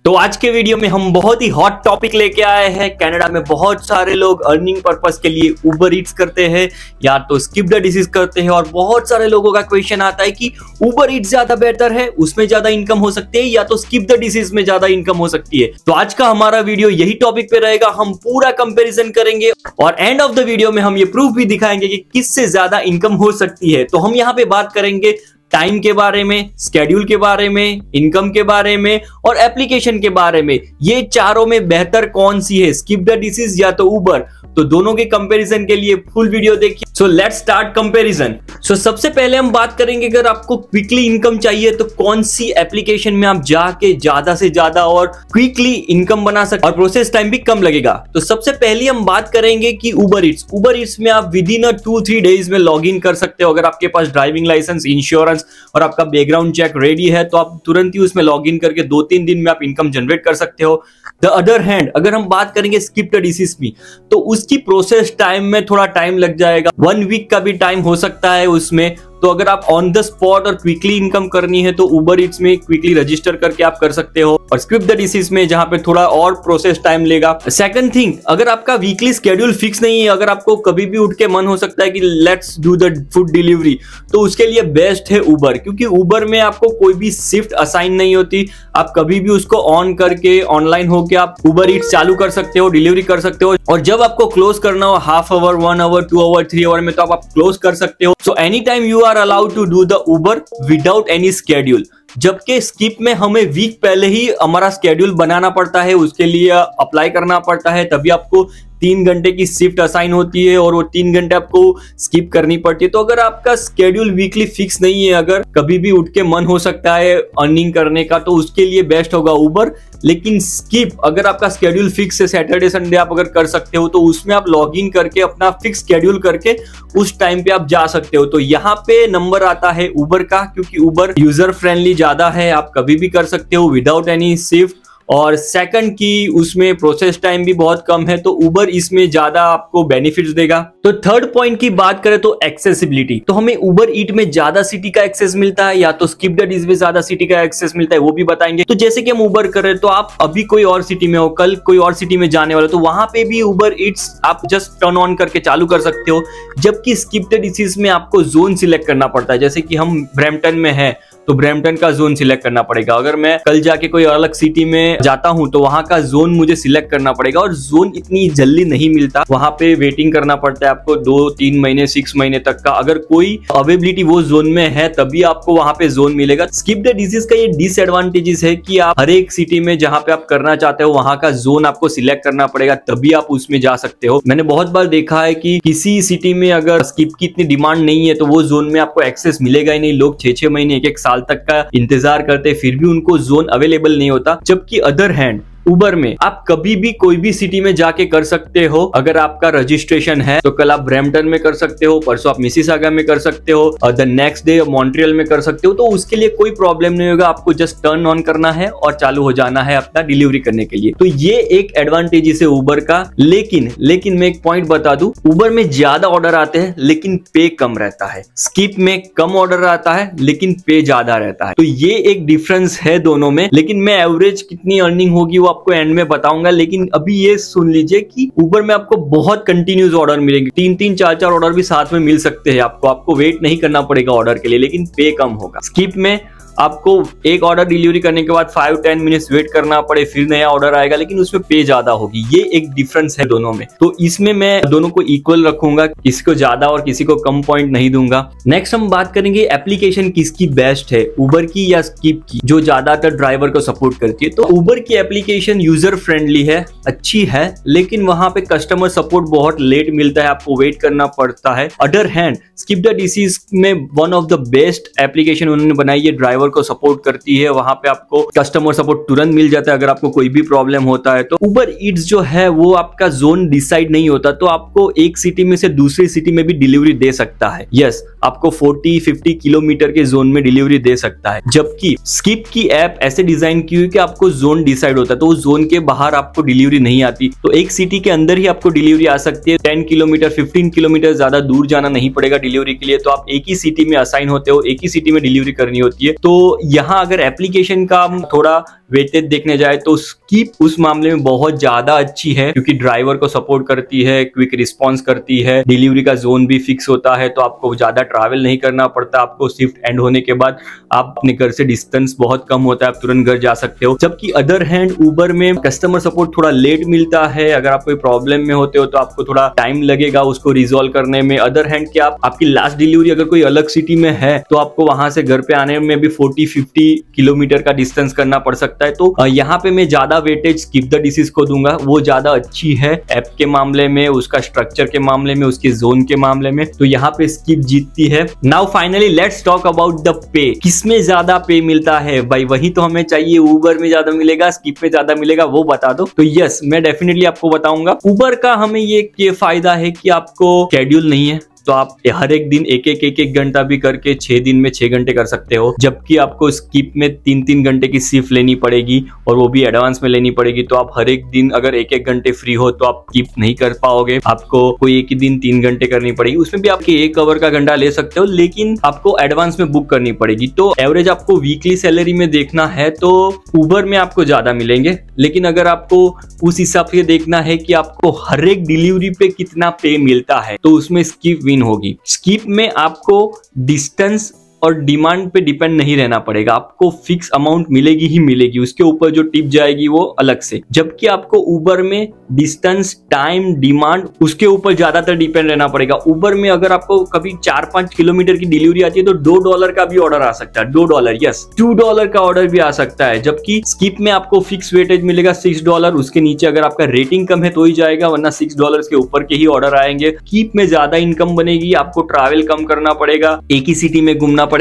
तो आज के वीडियो में हम बहुत ही हॉट टॉपिक लेके आए हैं। कनाडा में बहुत सारे लोग अर्निंग पर्पस के लिए उबर ईट्स करते हैं या तो स्किप द डिसीज करते हैं, और बहुत सारे लोगों का क्वेश्चन आता है कि उबर ईट्स ज्यादा बेहतर है, उसमें ज्यादा इनकम हो सकती है, या तो स्किप द डिसीज में ज्यादा इनकम हो सकती है। तो आज का हमारा वीडियो यही टॉपिक पे रहेगा। हम पूरा कंपेरिजन करेंगे और एंड ऑफ द वीडियो में हम ये प्रूफ भी दिखाएंगे कि किससे ज्यादा इनकम हो सकती है। तो हम यहाँ पे बात करेंगे टाइम के बारे में, स्केड्यूल के बारे में, इनकम के बारे में और एप्लीकेशन के बारे में। ये चारों में बेहतर कौन सी है, स्किप द डिसीज या तो उबर? तो दोनों के कंपैरिजन के लिए फुल वीडियो देखिए। So let's start comparison. So सबसे पहले हम बात करेंगे अगर आपको क्विकली इनकम चाहिए तो कौन सी एप्लीकेशन में आप जाके ज्यादा से ज्यादा और क्विकली इनकम बना सकते और प्रोसेस टाइम भी कम लगेगा। तो सबसे पहले हम बात करेंगे कि उबर ईट्स। उबर ईट्स में आप विद इन 2-3 डेज में लॉग इन कर सकते हो। अगर आपके पास ड्राइविंग लाइसेंस, इंश्योरेंस और आपका बैकग्राउंड चेक रेडी है तो आप तुरंत ही उसमें लॉग इन करके 2-3 दिन में आप इनकम जनरेट कर सकते हो। द अदर हैंड अगर हम बात करेंगे स्किप द डिसीज में तो उसकी प्रोसेस टाइम में थोड़ा टाइम लग जाएगा, 1 वीक का भी टाइम हो सकता है उसमें। तो अगर आप ऑन द स्पॉट और क्विकली इनकम करनी है तो उबर ईट्स में क्विकली रजिस्टर करके आप कर सकते हो, और स्किप द डिसीज में जहां पे थोड़ा और प्रोसेस टाइम लेगा। सेकंड थिंग, अगर आपका वीकली स्केड्यूल फिक्स नहीं है, अगर आपको कभी भी उठ के मन हो सकता है कि let's do the food delivery, तो उसके लिए बेस्ट है उबर, क्योंकि उबर में आपको कोई भी शिफ्ट असाइन नहीं होती। आप कभी भी उसको ऑन करके ऑनलाइन होके आप उबर ईट्स चालू कर सकते हो, डिलीवरी कर सकते हो, और जब आपको क्लोज करना हो half hour, 1 hour, 2 hour, 3 hour में तो आप क्लोज कर सकते हो। So any time you are allowed to do the Uber without any schedule। जबकि स्किप में हमें वीक पहले ही हमारा स्केड्यूल बनाना पड़ता है, उसके लिए अप्लाई करना पड़ता है, तभी आपको 3 घंटे की शिफ्ट असाइन होती है और वो 3 घंटे आपको स्किप करनी पड़ती है। तो अगर आपका स्केड्यूल वीकली फिक्स नहीं है, अगर कभी भी उठ के मन हो सकता है अर्निंग करने का, तो उसके लिए बेस्ट होगा उबर। लेकिन स्किप अगर आपका स्केड्यूल फिक्स है, सैटरडे संडे आप अगर कर सकते हो तो उसमें आप लॉग इन करके अपना फिक्स स्केड्यूल करके उस टाइम पे आप जा सकते हो। तो यहाँ पे नंबर आता है उबर का, क्योंकि उबर यूजर फ्रेंडली ज्यादा है, आप कभी भी कर सकते हो विदाउट एनी शिफ्ट, और सेकंड की उसमें प्रोसेस टाइम भी बहुत कम है, तो उबर इसमें ज्यादा आपको बेनिफिट्स देगा। तो थर्ड पॉइंट की बात करें तो एक्सेसिबिलिटी। तो हमें उबर ईट में ज्यादा सिटी का एक्सेस मिलता है या तो स्किप द डिसीज में ज्यादा सिटी का एक्सेस मिलता है, वो भी बताएंगे। तो जैसे कि हम उबर कर रहे हैं तो आप अभी कोई और सिटी में हो, कल कोई और सिटी में जाने वाले, तो वहां पे भी उबर ईट्स आप जस्ट टर्न ऑन करके चालू कर सकते हो। जबकि स्किप द डिसीज में आपको जोन सिलेक्ट करना पड़ता है। जैसे कि हम ब्रैम्पटन में है तो ब्रैम्पटन का जोन सिलेक्ट करना पड़ेगा। अगर मैं कल जाके कोई अलग सिटी में जाता हूं तो वहां का जोन मुझे सिलेक्ट करना पड़ेगा, और जोन इतनी जल्दी नहीं मिलता, वहां पे वेटिंग करना पड़ता है आपको 2-3 महीने, 6 महीने तक का। अगर कोई अवेलेबिलिटी वो जोन में है तभी आपको वहां पे जोन मिलेगा। स्किप द डिसीज का ये डिसएडवांटेजेस है कि आप हर एक सिटी में जहां पे आप करना चाहते हो वहां का जोन आपको सिलेक्ट करना पड़ेगा, तभी आप उसमें जा सकते हो। मैंने बहुत बार देखा है कि किसी सिटी में अगर स्किप की इतनी डिमांड नहीं है तो वो जोन में आपको एक्सेस मिलेगा ही नहीं। लोग 6-6 महीने, 1-1 साल तक का इंतजार करते फिर भी उनको जोन अवेलेबल नहीं होता। जबकि अदर हैंड उबर में आप कभी भी कोई भी सिटी में जाके कर सकते हो। अगर आपका रजिस्ट्रेशन है तो कल आप ब्रैम्पटन में कर सकते हो, परसों आप मिसिसागा में कर सकते हो, और द नेक्स्ट डे मॉन्ट्रियल में कर सकते हो। तो उसके लिए कोई प्रॉब्लम नहीं होगा, आपको जस्ट टर्न ऑन करना है और चालू हो जाना है अपना डिलीवरी करने के लिए। तो ये एक एडवांटेज है उबर का। लेकिन मैं एक पॉइंट बता दूं, उबर में ज्यादा ऑर्डर आते हैं लेकिन पे कम रहता है। स्किप में कम ऑर्डर आता है लेकिन पे ज्यादा रहता है। तो ये एक डिफरेंस है दोनों में। लेकिन मैं एवरेज कितनी अर्निंग होगी वो आपको एंड में बताऊंगा। लेकिन अभी ये सुन लीजिए कि उबर में आपको बहुत कंटिन्यूस ऑर्डर मिलेंगे, 3-3, 4-4 ऑर्डर भी साथ में मिल सकते हैं। आपको वेट नहीं करना पड़ेगा ऑर्डर के लिए, लेकिन पे कम होगा। स्किप में आपको एक ऑर्डर डिलीवरी करने के बाद 5-10 मिनट्स वेट करना पड़े, फिर नया ऑर्डर आएगा, लेकिन उसमें पे ज्यादा होगी। ये एक डिफरेंस है दोनों में। तो इसमें मैं दोनों को इक्वल रखूंगा, किसी को ज्यादा और किसी को कम पॉइंट नहीं दूंगा। नेक्स्ट हम बात करेंगे एप्लीकेशन किसकी बेस्ट है, उबर की या स्किप की, जो ज्यादातर ड्राइवर को सपोर्ट करती है। तो उबर की एप्लीकेशन यूजर फ्रेंडली है, अच्छी है, लेकिन वहां पे कस्टमर सपोर्ट बहुत लेट मिलता है, आपको वेट करना पड़ता है। Other hand skip the disease में one of the best application उन्होंने बनाई है, ड्राइवर को सपोर्ट करती है। वहां पे आपको कस्टमर सपोर्ट तुरंत मिल जाता है अगर आपको कोई भी प्रॉब्लम होता है। तो उबर ईट्स जो है वो आपका जोन डिसाइड नहीं होता, तो आपको एक सिटी में से दूसरी सिटी में भी डिलीवरी दे सकता है। यस, आपको 40-50 किलोमीटर के जोन में डिलीवरी दे सकता है। जबकि स्किप की ऐप ऐसे डिजाइन की हुई कि आपको जोन डिसाइड होता है, तो उस जोन के बाहर आपको डिलीवरी नहीं आती। तो एक सिटी के अंदर ही आपको डिलीवरी आ सकती है। 10 किलोमीटर, 15 किलोमीटर ज्यादा दूर जाना नहीं पड़ेगा डिलीवरी के लिए। तो आप एक ही सिटी में असाइन होते हो, एक ही सिटी में डिलीवरी करनी होती है। तो यहाँ अगर एप्लीकेशन का हम थोड़ा वेटेज देखने जाए तो स्कीप उस मामले में बहुत ज्यादा अच्छी है, क्योंकि ड्राइवर को सपोर्ट करती है, क्विक रिस्पॉन्स करती है, डिलीवरी का जोन भी फिक्स होता है, तो आपको ज्यादा ट्रैवल नहीं करना पड़ता। आपको शिफ्ट एंड होने के बाद आप अपने घर से डिस्टेंस बहुत कम होता है, आप तुरंत घर जा सकते हो। जबकि अदर हैंड उबर में कस्टमर सपोर्ट थोड़ा लेट मिलता है। अगर आप कोई प्रॉब्लम में होते हो तो आपको थोड़ा टाइम लगेगा उसको रिजॉल्व करने में। अदर हैंड क्या आपकी लास्ट डिलीवरी अगर कोई अलग सिटी में है तो आपको वहां से घर पे आने में भी 40-50 किलोमीटर का डिस्टेंस करना पड़ सकता है। तो यहाँ पे मैं ज्यादा वेटेज स्किप द डिसीज को दूंगा, वो ज्यादा अच्छी है ऐप के मामले में, उसका स्ट्रक्चर के मामले में, उसके जोन के मामले में, तो यहाँ पे स्किप जीतती है। Now finally let's talk about the pay. किसमें ज्यादा पे मिलता है भाई, वही तो हमें चाहिए। उबर में ज्यादा मिलेगा, स्किप में ज्यादा मिलेगा, वो बता दो। तो यस, मैं डेफिनेटली आपको बताऊंगा। उबर का हमें ये फायदा है कि आपको शेड्यूल नहीं है, तो आप हर एक दिन एक घंटा भी करके 6 दिन में 6 घंटे कर सकते हो। जबकि आपको स्किप में 3 घंटे की शिफ्ट लेनी पड़ेगी, और वो भी एडवांस में लेनी पड़ेगी। तो आप हर एक दिन अगर एक घंटे फ्री हो तो आप स्किप नहीं कर पाओगे, आपको कोई एक ही दिन 3 घंटे करनी पड़ेगी। उसमें भी आपके 1 आवर का घंटा ले सकते हो, लेकिन आपको एडवांस में बुक करनी पड़ेगी। तो एवरेज आपको वीकली सैलरी में देखना है तो उबर में आपको ज्यादा मिलेंगे, लेकिन अगर आपको उस हिसाब से देखना है कि आपको हर एक डिलीवरी पे कितना पे मिलता है, तो उसमें स्किप होगी। स्किप में आपको डिस्टेंस और डिमांड पे डिपेंड नहीं रहना पड़ेगा, आपको फिक्स अमाउंट मिलेगी ही मिलेगी, उसके ऊपर जो टिप जाएगी वो अलग से। जबकि आपको उबर में डिस्टेंस, टाइम, डिमांड, उसके ऊपर ज्यादातर डिपेंड रहना पड़ेगा। उबर में अगर आपको कभी 4-5 किलोमीटर की डिलीवरी आती है तो $2 का भी ऑर्डर आ सकता है, $2, यस, $2 का ऑर्डर भी आ सकता है। जबकि स्किप में आपको फिक्स वेटेज मिलेगा $6, उसके नीचे अगर आपका रेटिंग कम है तो ही जाएगा, वरना $6 के ऊपर के ही ऑर्डर आएंगे। स्किप में ज्यादा इनकम बनेगी, आपको ट्रैवल कम करना पड़ेगा, एक ही सिटी में घूमना पड़ेगा।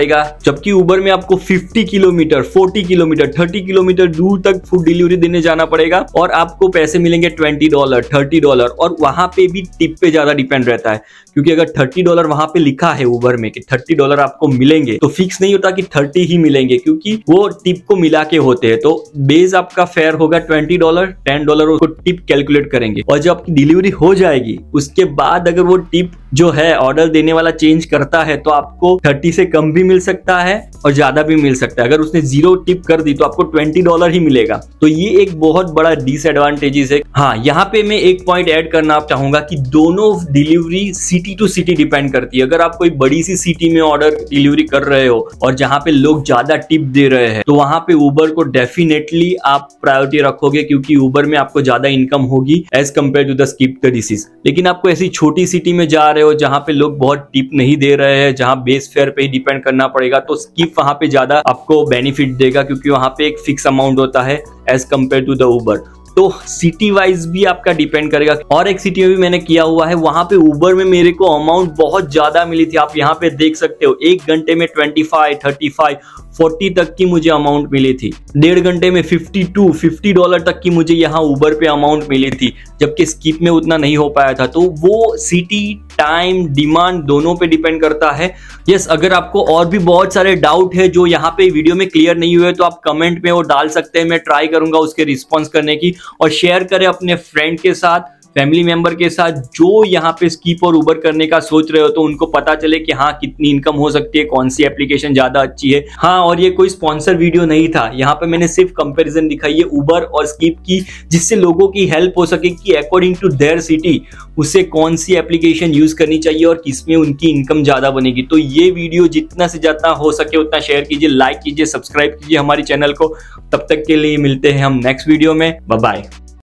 जबकि उबर में आपको 50 किलोमीटर, 40 किलोमीटर, 30 किलोमीटर दूर तक फूड डिलीवरी देने जाना पड़ेगा, और आपको पैसे मिलेंगे $20, $30, और वहां पे भी टिप पे ज्यादा डिपेंड रहता है। क्योंकि अगर $30 वहां पे लिखा है उबर में कि $30 आपको मिलेंगे, तो फिक्स नहीं होता कि 30 ही मिलेंगे, क्योंकि वो टिप को मिला के होते हैं। तो बेस आपका फेयर होगा $20, $10 उसको टिप कैलकुलेट करेंगे, और जब आपकी डिलीवरी हो जाएगी उसके बाद अगर वो टिप जो है ऑर्डर देने वाला चेंज करता है तो आपको 30 से कम भी मिल सकता है और ज्यादा भी मिल सकता है। अगर उसने 0 टिप कर दी तो आपको $20 ही मिलेगा। तो ये एक बहुत बड़ा डिसएडवांटेजेस है। हाँ, यहाँ पे मैं एक पॉइंट ऐड करना चाहूंगा कि दोनों delivery city to city depend करती है। अगर आप कोई बड़ी सी सिटी में ऑर्डर डिलीवरी कर रहे हो और जहां पे लोग ज्यादा टिप दे रहे हैं, तो वहां पे उबर को डेफिनेटली आप प्रायोरिटी रखोगे, क्योंकि उबर में आपको ज्यादा इनकम होगी as compared to the skip the डिसीज। लेकिन आपको ऐसी छोटी सिटी में जा रहे हो जहां पे लोग बहुत टिप नहीं दे रहे हैं, जहां बेस फेयर पे ही डिपेंड करना पड़ेगा, तो स्किप वहां पे ज्यादा आपको बेनिफिट देगा, क्योंकि वहां पे एक फिक्स अमाउंट होता है एज कम्पेयर टू द उबर। तो सिटी वाइज भी आपका डिपेंड करेगा। और एक सिटी में भी मैंने किया हुआ है, वहां पे उबर में मेरे को अमाउंट बहुत ज्यादा मिली थी। आप यहाँ पे देख सकते हो 1 घंटे में 25, 35, 40 तक की मुझे अमाउंट मिली थी। 1.5 घंटे में $50 तक की मुझे यहाँ उबर पे अमाउंट मिली थी, जबकि स्किप में उतना नहीं हो पाया था। तो वो सिटी, टाइम, डिमांड दोनों पे डिपेंड करता है। यस, अगर आपको और भी बहुत सारे डाउट है जो यहाँ पे वीडियो में क्लियर नहीं हुए तो आप कमेंट में वो डाल सकते हैं, मैं ट्राई करूंगा उसके रिस्पॉन्स करने की। और शेयर करें अपने फ्रेंड के साथ, फैमिली मेंबर के साथ जो यहाँ पे स्किप और उबर करने का सोच रहे हो, तो उनको पता चले कि हाँ कितनी इनकम हो सकती है, कौन सी एप्लीकेशन ज्यादा अच्छी है। हाँ, और ये कोई स्पॉन्सर वीडियो नहीं था, यहाँ पे मैंने सिर्फ कंपैरिजन दिखाई है उबर और स्किप की, जिससे लोगों की हेल्प हो सके कि अकॉर्डिंग टू देयर सिटी उसे कौन सी एप्लीकेशन यूज करनी चाहिए और किसमें उनकी इनकम ज्यादा बनेगी। तो ये वीडियो जितना से ज्यादा हो सके उतना शेयर कीजिए, लाइक कीजिए, सब्सक्राइब कीजिए हमारी चैनल को। तब तक के लिए मिलते हैं हम नेक्स्ट वीडियो में। Bye bye.